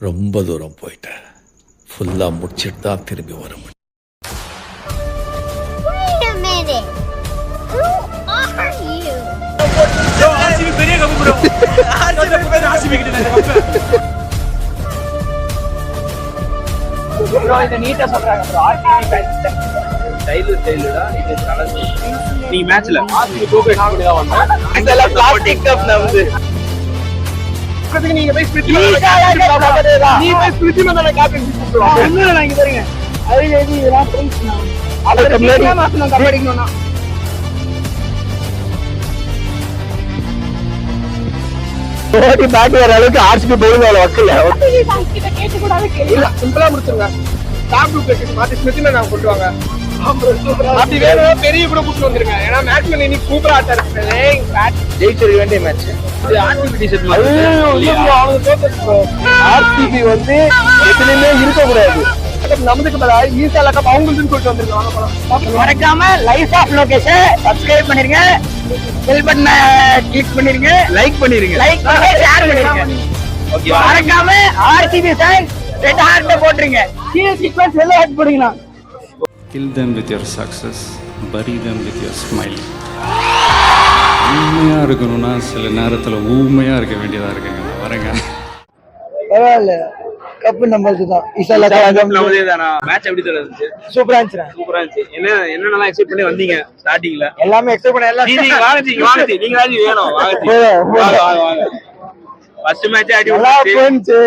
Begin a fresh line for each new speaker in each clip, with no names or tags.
ரொம்ப தூரம் போயிட்டேன். ஃபுல்லா முடிச்சிட்டு தான் திரும்பி வர முடியும்.
நீ மேட்ச்ல நீங்க போய் ஸ்பிரிட் நீ போய் ஸ்பிரிட் மேல கேப்டன் கூப்பிடுவாங்க. நான் இங்க பாருங்க அது எழுதி இதெல்லாம் ஃப்ரெண்ட்ஸ் அதுக்கு முன்னாடி மாசம் கபடிக்கணும்னா ஓடி பேட் வர அளவுக்கு ஆர்சிபி பவுலிங் அவ்வளவு வக்கல. கேட்டு கூடாது இல்ல சிம்பிளா முடிச்சிருங்க. டாப் டூ பிளேஸ் மாத்தி ஸ்மித் நான் கொண்டு வாங்க. அப்படி வேணும் பெரிய கூட கூப்பிட்டு வந்துருங்க. ஏன்னா மேட்ச்மேன் இன்னைக்கு சூப்பரா ஆட்டாரு. ஜெயிச்சிருக்க வேண்டிய மேட்ச் இது. ஆர்சிபி டிஷர்ட் ஆர்சிபி வந்து எதுலயுமே இருக்க கூடாது. நமக்கு மேல ஈஸியா கப் அவங்களுக்கு சொல்லிட்டு வந்துருக்காங்க. மறக்காம லைஃப் ஆஃப் லொகேஷன் சப்ஸ்கிரைப் பண்ணிருங்க, பெல் பட்டனை கிளிக் பண்ணிருங்க, லைக் பண்ணிருங்க, ஷேர் பண்ணிருங்க. ஓகே மறக்காம ஆர்சிபி ஃபேன் ரெட் ஹார்ட் போட்டுருங்க. சீரியஸ் சீக்வென்ஸ் எல்லாம் ஹார்ட் போடுங்க.
Kill them with your success, bury them with your smile. ஊமையா இருக்கணும்னா சில நேரத்துல ஊமையா இருக்க வேண்டியதா இருக்குங்க. வரேங்க.
பரவாயில்ல, கப் நம்மளுக்கு தான். இன்ஷால்லா கப் நம்மளே தானா. மேட்ச் எப்படி இருந்துச்சு? சூப்பரா இருந்துச்சு. சூப்பரா இருந்துச்சு. என்னென்னலாம் எக்ஸ்பெக்ட் பண்ணி வந்தீங்க ஸ்டார்டிங்ல? எல்லாமே எக்ஸ்பெக்ட் பண்ண எல்லாம் நீங்க வாங்க நீங்க வேணும் வாங்க. ஃபர்ஸ்ட் மேட்ச் அடி நல்லா போச்சு.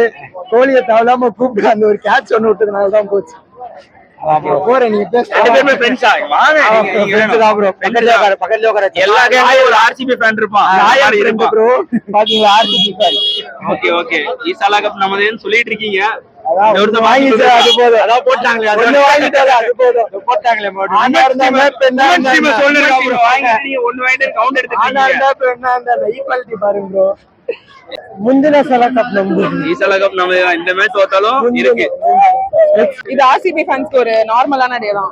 கோலியை தவறாம கூப்பிட்டு அந்த ஒரு கேட்ச் ஒன்னு விட்டதுனால தான் போச்சு. போறேன் நீங்க பேசுங்க. ஃப்ரெண்ட்ஸா வாங்க நீங்க ஃப்ரெண்ட்ஸ் ப்ரோ. பக்கத்துல உட்கார எல்லா கேம்லயும் ஒரு ஆர்சிபி ஃபேன் இருப்பான். யார் ஃப்ரெண்ட் ப்ரோ? பாத்தீங்களா ஆர்சிபி ஃபேன். ஓகே ஈசாலா கப் நம்மதேன்னு சொல்லிட்டு இருக்கீங்க. ஒரு வாங்கிட்டு அது போதும். அத போட்டாங்களே அது வாங்கிட்டால அது போதும். போட்டாங்களே மோடி. ஆனா இருந்தா பெண்ணா டீம் சொல்லுங்க ப்ரோ. வாங்கி நீங்க ஒன்னு வாங்கிட்டு கவுண்ட் எடுத்துட்டீங்க. ஆனா இருந்தா பெண்ணா அந்த ஈக்குவாலிட்டி பாருங்க ப்ரோ. முந்தின சலா கப் நம்ம ஈசாலா கப் நம்ம இந்த மேட்ச் தோத்தாலும் இருக்கு.
இது ஆர்சிபி ஃபேன்ஸ்க்கு ஒரு நார்மலான டே தான்.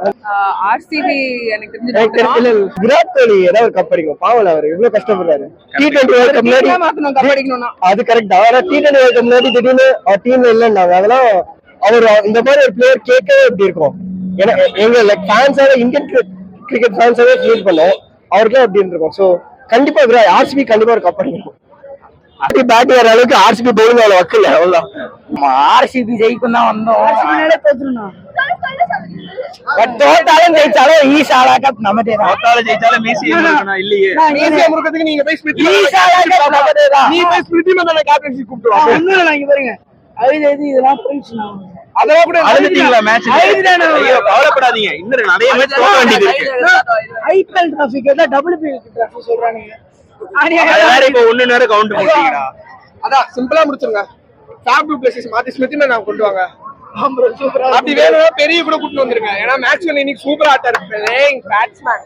ஆர்சிபி எனக்கு தெரிஞ்சு
விராட் கோலி ஏதாவது கப் அடிக்கும். பாவல அவர் எவ்வளவு கஷ்டப்படுறாரு. T20 வேர்ல்ட் கப் முன்னாடி
மாத்தணும் கப் அடிக்கணும்னா அது
கரெக்ட். அவர T20 வேர்ல்ட் கப் முன்னாடி திடீர்னு அவர் டீம்ல இல்லன்னாங்க. அதெல்லாம் அவர் இந்த மாதிரி ஒரு பிளேயர் கேட்கவே எப்படி இருக்கும். ஏன்னா எங்க லைக் ஃபேன்ஸாவே இந்தியன் கிரிக்கெட் ஃபேன்ஸாவே ஃபீல் பண்ணோம். அவருக்கே எப்படி இருக்கும். சோ கண்டிப்பா ஆர்சிபி கண்டிப்பா ஒரு கப் அடிக்கும். அப்படி பேட் வர அளவுக்கு ஆர்சிபி பவுலிங் அவ்வளவு வக்கல. அவ்வளவுதான். ஆர்சிபி ஜெயிக்கும் தான் வந்தோம். தோத்தாலும் ஜெயிச்சாலும் ஈசாலா கப் நமதே தான். தோத்தாலும் ஜெயிச்சாலும் இல்லையே முறுக்கிறதுக்கு நீங்க போய் ஸ்மிருதி நீ போய் ஸ்மிருதி மேல கேப்டன்சி கூப்பிட்டு வாங்க. ஒண்ணும் இல்ல இங்க பாருங்க அது இதெல்லாம் ஃப்ரெண்ட்ஸ் அதெல்லாம் கூட அழுதுட்டீங்களா மேட்ச்? ஐயோ கவலைப்படாதீங்க. இன்னும் நிறைய மேட்ச் தோக்க வேண்டியது இருக்கு. ஐபிஎல் டிராஃபி கேட்டா WPL டிராஃபி சொல்றாங்க. இப்ப ஒண்ணு நேரம் கவுண்ட் போட்டீங்கடா. அதான் சிம்பிளா முடிச்சிருங்க. டாப் டூ பிளேஸ் மாத்தி ஸ்மித் நான் கொண்டு வாங்க. அப்படி வேணும் பெரிய கூட கூட்டிட்டு வந்துருங்க. ஏன்னா மேட்ச்ல இன்னைக்கு சூப்பரா ஆட்டாரு பேட்ஸ்மேன்.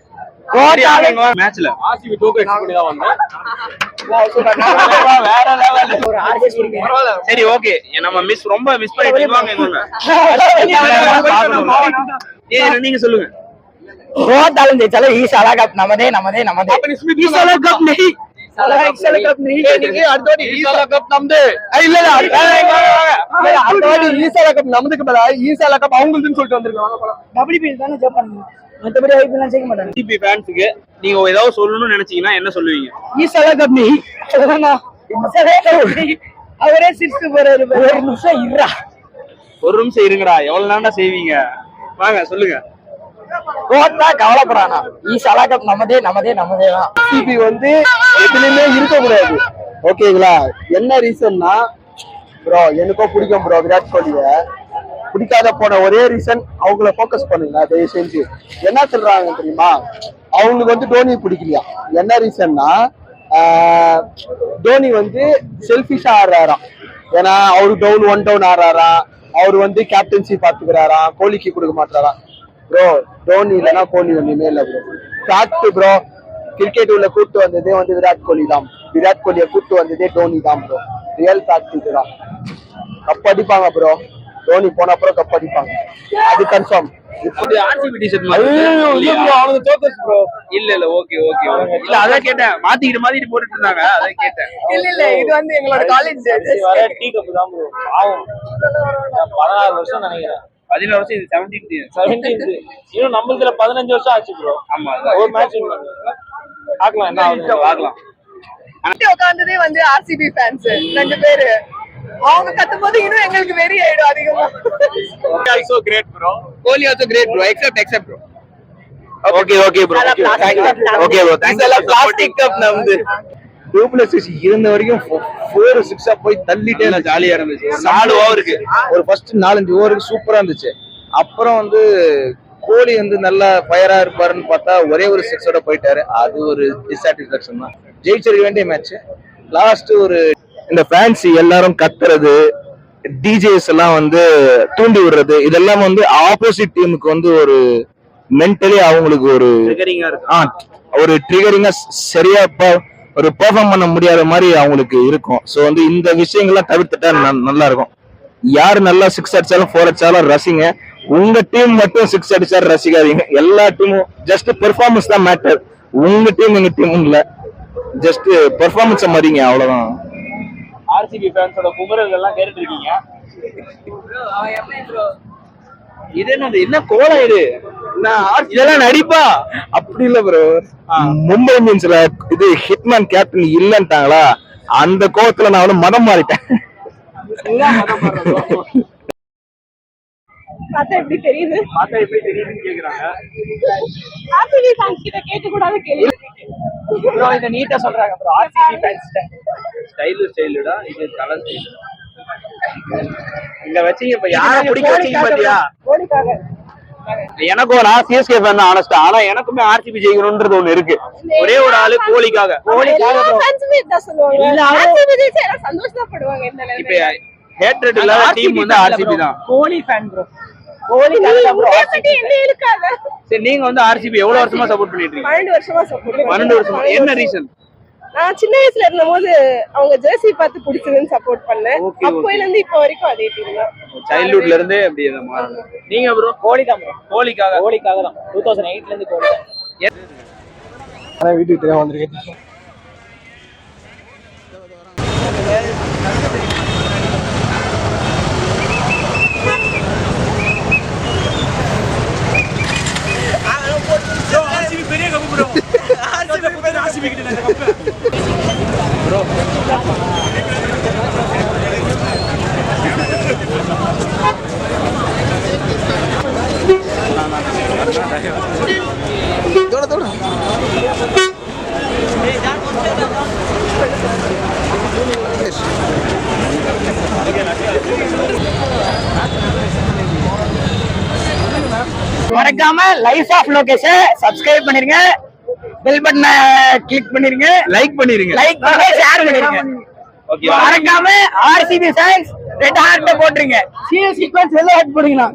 மேட்ச்ல ஆர்சிபி டோக்கு எக்ஸ்பெக்ட் பண்ணி தான் வந்தேன். வேற லெவல் ஒரு ஆர்சிபி இருக்கு. சரி ஓகே நம்ம ரொம்ப மிஸ் பண்ணிட்டீங்க. வாங்க நீங்க சொல்லுங்க. தோத்தாலும் ஜெயிச்சாலும் ஈசாலா கப் நமதே. ஈசாலா கப் नहीं ஈசாலா கப் नहीं நீங்க அடுத்தோடி ஈசாலா கப் நமதே. இல்ல அடுத்தோடி ஈசாலா கப் நமதுக்கு மேல ஈசாலா கப் அவங்களுக்குன்னு சொல்லிட்டு வந்திருக்காங்க. WPL தானே ஜெயிப்பாங்க. மத்தபடி ஐபிஎல் ஜெயிக்க மாட்டாங்க. டிபி ஃபேன்ஸ்க்கு நீங்க ஏதாவது சொல்லணும்னு நினைச்சீங்கன்னா என்ன சொல்லுவீங்க? ஈசாலா கப் नहीं சொல்லனா அவரே சிரிச்சு போறாரு. ஒரு நிமிஷம் இருங்கடா. எவ்வளவு நேரம்டா செய்வீங்க? வாங்க சொல்லுங்க. கோத்தா கவலைப்படானா ஈசாலா கப் நமதே தான். டிபி வந்து எதுலயுமே இருக்க கூடாது. ஓகேங்களா? என்ன ரீசன்னா ப்ரோ எனக்கும் பிடிக்கும் ப்ரோ. விராட் கோலிய பிடிக்காத போன ஒரே ரீசன் அவங்கள போக்கஸ் பண்ணுங்க தயவு செஞ்சு. என்ன சொல்றாங்க தெரியுமா? அவங்களுக்கு வந்து டோனி பிடிக்கலையா. என்ன ரீசன்னா டோனி வந்து செல்ஃபிஷா ஆடுறாராம். ஏன்னா அவரு ஒன் டவுன் ஆடுறாராம். அவரு வந்து கேப்டன்சி பாத்துக்கிறாராம். கோலிக்கு கொடுக்க மாட்டாராம். ப்ரோ டோனி இல்லைன்னா கோலி ஒண்ணுமே இல்ல ப்ரோ. Fact bro. கிரிக்கெட் உள்ள கூட்டு வந்ததே வந்து விராட் கோலி தான். விராட் கோலியை கூட்டு வந்ததே டோனி தான் ப்ரோ. ரியல் ஃபேக்ட் இதுதான். கப் அடிப்பாங்க ப்ரோ. டோனி போன அப்புறம் கப் அடிப்பாங்க. அது கன்ஃபார்ம். ஆர்சிபி டிஷர்ட் அவனுக்கு தோக்கஸ் ப்ரோ. இல்ல ஓகே ஓகே இல்ல அதான் கேட்டேன். மாத்திட்டு போட்டுட்டு இருந்தாங்க அதான் கேட்டேன்.
இல்ல இது வந்து எங்களோட காலேஜ்
வர டீ கப் தான் ப்ரோ. பாவம் 16 வருஷம் நினைக்கிறேன். 16 வருஷம் இது 17th இன்னும் நம்மளுதுல 15 வருஷம் ஆச்சு ப்ரோ. ஆமா ஒரு மேட்ச் பார்க்கலாம் என்ன ஆகுது பார்க்கலாம்.
உட்கார்ந்ததே வந்து ஆர்சிபி ஃபேன்ஸ் 2 பேரு. அவங்க கத்தும்போது இன்னும் எங்களுக்கு வெறி ஆயிடும் அதிகமா.
Also great bro. Kohli also great bro. Except bro. Okay bro. Okay bro. Thanks எல்லாம் பிளாஸ்டிக் கப் நமது. டூப்ளஸ் இருந்த வரைக்கும் 4-6 போய் தள்ளிட்டே ஜாலியா இருந்துச்சு. 4 ஓவருக்கு ஒரு ஃபர்ஸ்ட் 4-5 ஓவருக்கு சூப்பரா இருந்துச்சு. அப்புறம் வந்து கோலி வந்து நல்லா ஃபயரா இருப்பாருன்னு பார்த்தா ஒரே ஒரு 6ஓட போயிட்டாரு. அது ஒரு டிசாட்டிஸ்ஃபேக்ஷன் தான். ஜெயிச்சிருக்க வேண்டிய மேட்ச். லாஸ்ட் ஒரு இந்த ஃபேன்ஸ் எல்லாரும் கத்துறது, டிஜேஸ் எல்லாம் வந்து தூண்டி விடுறது, இதெல்லாம் வந்து ஆப்போசிட் டீமுக்கு வந்து ஒரு மென்டலி அவங்களுக்கு ஒரு ட்ரிகரிங்கா சரியா ஒரு பெர்ஃபார்ம் பண்ண முடியாத மாதிரி அவங்களுக்கு இருக்கும். ஸோ வந்து இந்த விஷயங்கள்லாம் தவிர்த்துட்டா நல்லா இருக்கும். யாரு நல்லா 6 அடிச்சாலும் 4 அடிச்சாலும் ரசிங்க. உங்க டீம் மட்டும் 6 அடிச்சாலும் ரசிக்காதீங்க. எல்லா டீமும் ஜஸ்ட் பெர்ஃபார்மன்ஸ் தான் மேட்டர். உங்க டீம் எங்க டீம் இல்ல, ஜஸ்ட் பெர்ஃபார்மன்ஸை மதிங்க, அவ்வளவுதான். ஆர்சிபி ஃபேன்ஸோட குமரல் எல்லாம் கேட்டுட்டு இருக்கீங்க. இது என்ன கோலா இது? இதெல்லாம் நடிப்பா? அப்படி இல்ல ப்ரோ. மும்பை இந்தியன்ஸ்ல இது ஹிட்மேன் கேப்டன் இல்லன்ட்டாங்களா, அந்த கோவத்துல நான் வந்து மதம் மாறிட்டேன்.
பார்த்தா எப்படி தெரியுதுன்னு கேக்குறாங்க. ஆர்சிபி ஃபேன்ஸ் கிட்ட கேட்க கூடாத கேள்வி
ப்ரோ. இத நீட்டா சொல்றாங்க ப்ரோ. ஆர்சிபி ஃபேன்ஸ் ஸ்டைலுடா இது கலர் ஸ்டைல். இங்க வச்சீங்க இப்ப யார பிடிக்க வச்சீங்க பாத்தியா?
கோலிக்காக.
எனக்கும் நான் சிஎஸ்கே ஃபேன் தான் ஆனஸ்டா. ஆனா எனக்குமே ஆர்சிபி ஜெயிக்கணும்ன்றது ஒண்ணு இருக்கு. ஒரே ஒரு ஆளு கோலிக்காக.
ஃபேன்ஸ்மே இதான் சொல்லுவாங்க. ஆர்சிபி ஜெயிச்சா எல்லாரும் சந்தோஷப்படுவாங்க. இந்த நேரத்துல
இப்ப ஹேட்ரட் இல்லாத டீம் வந்து ஆர்சிபி தான்.
கோலி ஃபேன் ப்ரோ. கோலிக்காக ப்ரோ. என்ன இழுக்காத.
சரி நீங்க வந்து ஆர்சிபி எவ்வளவு வருஷமா சப்போர்ட் பண்ணிட்டு இருக்கீங்க?
12 வருஷமா சப்போர்ட் பண்றேன்.
12 வருஷமா. என்ன ரீசன்?
நான் சின்ன வயசுல இருந்தபோது அவங்க ஜெர்சி பார்த்து பிடிச்சதுன்னு சப்போர்ட் பண்ணேன். அப்போல இருந்து இப்போ வரைக்கும் அதே டீம் தான்.
சைல்ட்ஹுட்ல இருந்தே அப்படியே தான் மாறுது. நீங்க ப்ரோ? கோலி தான் ப்ரோ. கோலிக்காக தான். 2008ல இருந்து கோலி தான்.
ஆனா வீட்டுக்கு தெரியாம வந்திருக்கேன்.
பெரிய கப்பு ப்ரோ. ஆர்சிபி கிட்ட இந்த கப்பு ப்ரோ.
தோட
மறக்காம லைஃப் ஆஃப் லோகேஷன் சப்ஸ்கிரைப் பண்ணிருங்க, பெல் பட்டனை கிளிக் பண்ணிருங்க, லைக் பண்ணிருங்க, ஷேர் பண்ணிருங்க. ஓகே மறக்காம ஆர்சிபி ஃபேன்ஸ் ரெட் ஹார்ட் போட்டுருங்க. சிஎஸ்கே ஃபேன்ஸ் எல்லாம் ஹார்ட் போடுங்க.